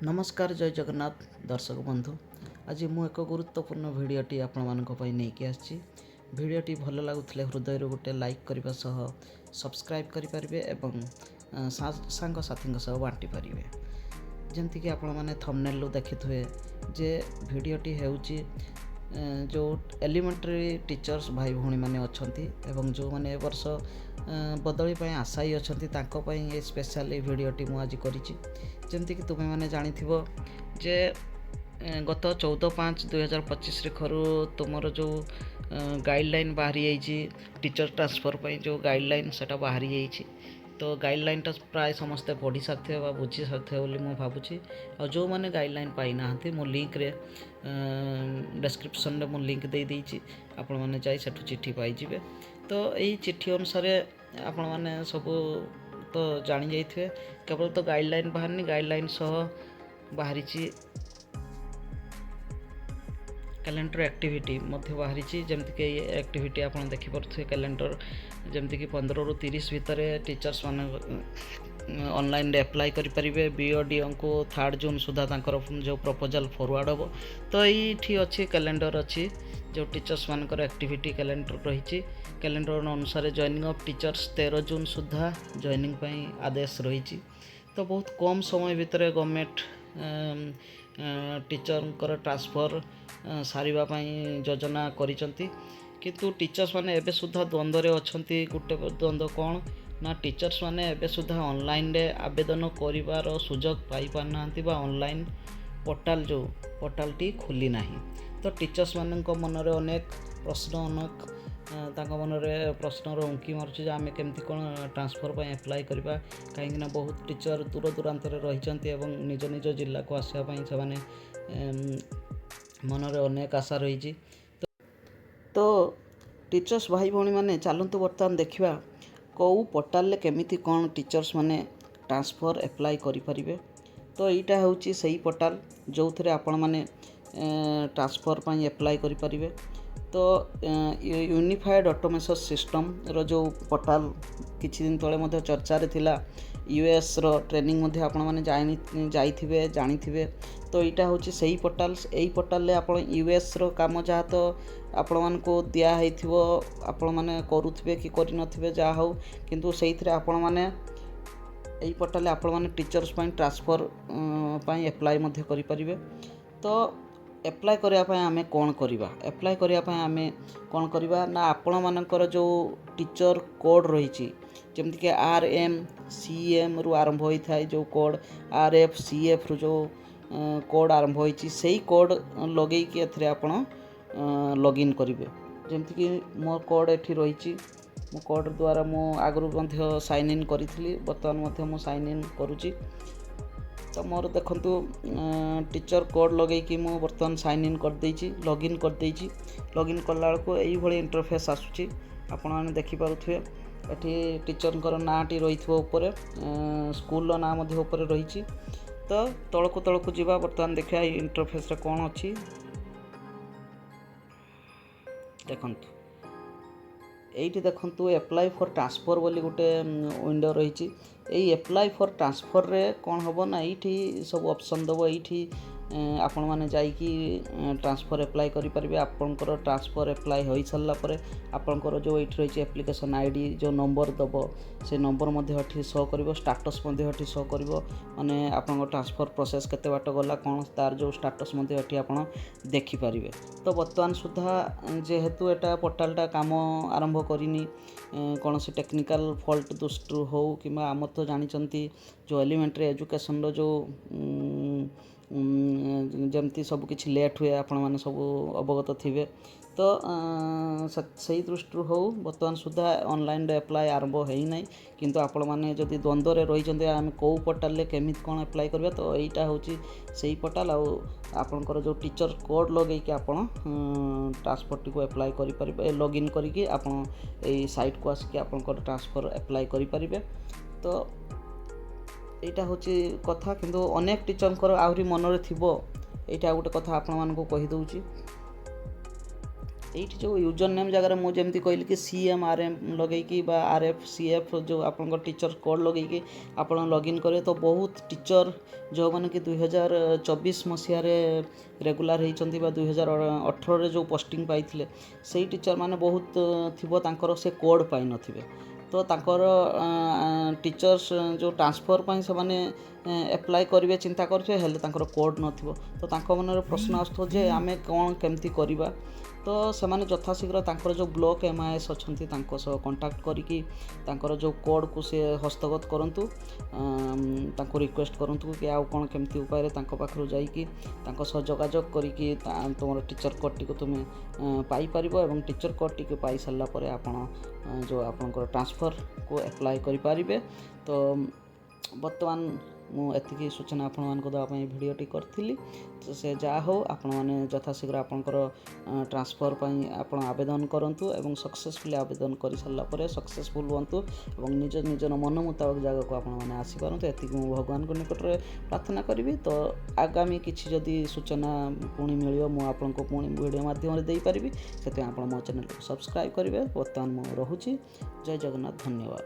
नमस्कार जय जगन्नाथ दर्शक बंधु। आज मु एक गुरुत्वपूर्ण भिडटी आपण नहीं आसी। भिडटी भल लगुले हृदय गोटे लाइक करने सह सब्सक्राइब करेंगे एवं सांगसाथी सह बांटी पारे। जमतीक आपण मैंने थंबनेल देखिथे जे भिडटी होची जो एलिमेंटरी टीचर्स भाई भौणी मैंने अच्छा एवं जो मैंने वर्ष बदली आशायी अच्छा ये स्पेशल भिडटी मुझे जमतीक तुम्हें मैंने जानी जे गत 14/5/2025 रेखरु तुमर जो गाइडलाइन बाहरी जाइए टीचर ट्रांसफर पर जो गाइडलाइन से बाहरी जाइए तो गाइडलाइनटा प्राय समस्ते पढ़ी सारे बुझी सारे बोली मुझे भावुँ। और जो मैंने गाइडलाइन पाई ना मो लिंक रे डिस्क्रिप्शन में लिंक दे देती आपण मैंने जाई सेठू चिट्ठी पाइबे। तो यही चिट्ठी अनुसार आपण मैंने सब तो जानी जाइए केवल तो गाइडलाइन बाहरनी गाइडलाइन सह बाहरी कैलेंडर एक्टिविटी बाहरी जमतीक एक्टिविटी आप देखिपे कैलेंडर जमतीक 15 ରୁ 30 भितर टीचर्स मान ऑनलाइन अप्लाई करेंगे। बीओडी को 3 जून सुधा जो प्रपोजल फॉरवर्ड हम तो ये अच्छी कैलेंडर अच्छी जो टीचर्स मानकर एक्टिविटी कैलेंडर रही कैलेंडर अनुसार जॉइनिंग ऑफ टीचर्स 13 जून सुधा जॉइनिंग आदेश रही। तो बहुत कम समय भितर गवर्नमेंट टीचर ट्रांसफर सारिबा योजना करिसंती किंतु टीचर्स माने एबे सुधा द्वंद्व रे अछंती। गुटे द्वंद्व कौन ना टीचर्स माने एबे सुधा ऑनलाइन रे आवेदन करिवार सुजोग पाई पारनांती बा ऑनलाइन पोर्टाल जो पोर्टाल टी खुली नाही। तो टीचर्स मानक मन रे अनेक प्रश्न अनेक मन में प्रश्नर उंकी मार्च आम केमती कौन ट्रांसफर पर एप्लाय करवा कहीं बहुत टीचर दूर दूरांत रही निज निज जिला को आसवाई से मन में अनेक आशा रही। तो टीचर्स भाई भौणी मैंने चलतु बर्तमान देखा कौ पोर्टाल केमिति कौन टीचर्स माने ट्रांसफर एप्लाय करें। तो यहाँ हूँ से पोर्टाल जो थे आपण मैंने ट्रांसफर पर एप्लाय करें। तो यूनिफाइड ऑटोमेशन सिस्टम रो जो पोर्टाल किछि दिन तले मध्य चर्चा रे थिला यूएस रो ट्रेनिंग मध्य आपण माने जाइथिबे जानिथिबे। तो यहाँ हूँ से पोर्टाल यही पोर्टाल आप यूएस रो काम जहाँ तो आपण मान को दिया होइथिबो आपण माने करूथिबे कि करि नथिबे जा हो किंतु सेइथरे आपण माने यही पोर्टाल आपण माने टीचर्स पई ट्रांसफर पई एप्लाय मध्य करि परिबे। तो एप्लाय करने आम कौन करवा एप्लाय करने आम कौन करवा ना आपण मानकर जो टीचर कोड रही जमीक RMCM रु आरंभ होता है जो कोड RFCF रु जो कोड आरंभ होती से कोड लगे कि आपण लॉगिन करेंगे। जमीक मो कोड ये रही मो कोड द्वारा मु आगु साइन इन करी बर्तमान मु साइन इन करुँची। तो मोर देखंतु टीचर कोड लगे कि मु बर्तमान साइन इन कर देछि लॉगिन कर देछि। लॉगिन कला को यही भली इंटरफेस आसुची आपण माने देखि पारुथबे। एठी टीचर कर नाटी रहिथबो ऊपर स्कूल ना मध्ये ऊपर रहिछि। तो तळकु जीवा बर्तमान देखा इंटरफेस रे कोन अछि देखंतु एठी देखंतु एप्लाई फॉर ट्रांसफर बोली गोटे विंडो रही। यही एप्लाई फॉर ट्रांसफर रे कौन हम ना ये सब ऑप्शन दब ये आपण मैंने जाइकी ट्रांसफर एप्लाई करें। आपंकर ट्रांसफर एप्लाई हो सारापर आपंकर जो ये रही एप्लिकेशन आईडी जो नंबर दब से नंबर शो कर स्टाटस शो कर माने आपन ट्रांसफर प्रोसेस केते बाट गला कौन तार जो स्टाटस आप देखिपारे। तो बर्तमान सुधा जेहेतु एटा पोर्टालटा काम आरंभ करनी कौन सी टेक्निकल फॉल्ट दृष्टि हो कि आम तो जानते जो एलिमेंटरी एजुकेशन जो जमती सब किछि लेट हुए आपण माने सब अवगत थिबे। तो सही दृष्टि हो बर्तमान सुधा ऑनलाइन एप्लाई आरंभ है ना किंतु आपण माने जदि द्वंद्व रे रही जंदे आम को पोर्टाल रे केमिति कोन एप्लाई करबा। तो एटा होची सही पोर्टाल आपनकर जो टीचर कोड लगे कि आपण ट्रांसफर टी को एप्लाई करि परिबे लॉगिन करिकि आपण ए साइट को आसिक आपनकर ट्रांसफर एप्लाई करि परिबे। तो यहाँ हूँ कथा किंतु अनेक टीचर आहरी मन में थी यहाँ गोटे कथा आपण मानक कहीदे এইଠି जो यूजर नेम जगह ମୁଁ ଯେମିତି କହିଲି कि CMRM ଲଗେଇକି ବା RFCF जो ଆପଣଙ୍କ टीचर कोड ଲଗେଇକି ଆପଣ ଲଗ୍ଇନ୍ କରିବେ ତ ବହୁତ टीचर ଯେଉଁମାନେ कि 2024 ମସିହାରେ ରେଗୁଲାର ହେଇଛନ୍ତି ବା 2018ରେ ଯେଉଁ ପୋଷ୍ଟିଂ ପାଇଥିଲେ ସେଇ टीचर ମାନେ ବହୁତ ଥିବ ତାଙ୍କର ସେ କୋଡ଼ ପାଇନଥିବେ तो तांकर टीचर्स जो ट्रांसफर पाई से माने एप्लाई करेंगे चिंता करेंगे हेल्ले तांकर कोड नथिबो तो तांको मन प्रश्न आसतो जे आमे कौन केमती करिबा तो सेमाने यथाशीघ्र तांकर जो ब्लॉक MIS अच्छी कंटाक्ट करिकी तांकर जो कोड को से हस्तगत करंतु तांको रिक्वेस्ट करंतु कि आउ कौन केमती उपाय तांको पाखरु जाईकी तांको सह जोगाजोग करिकी तुम टीचर कोड टी को तुम पाई परिबो एवं टीचर कोड टी पाई सारा परे आपण जो आपनकर ट्रांसफर को एप्लाई करि पारिबे तो वर्तमान मुझे सूचना आपण मान देवाई भिडटी करी तो से जहाँ हो आपण मैंने यथाशीघ्र आपंकर ट्रांसफर आप आवेदन करूँ एवं सक्सेसफुली आवेदन कर सारापर सक्सेसफुल हूँ और निज निजर मन मुताबक जगह को आपने आसीपारत ये मुझे भगवान को निकट में प्रार्थना करी तो आगामी किसी जदि सूचना पुणी मिल मुझे पुणी वीडियो मध्यम देपारी से आप मो चैनल को सब्सक्राइब करेंगे। बर्तमान मुझे रोचे जय जगन्नाथ धन्यवाद।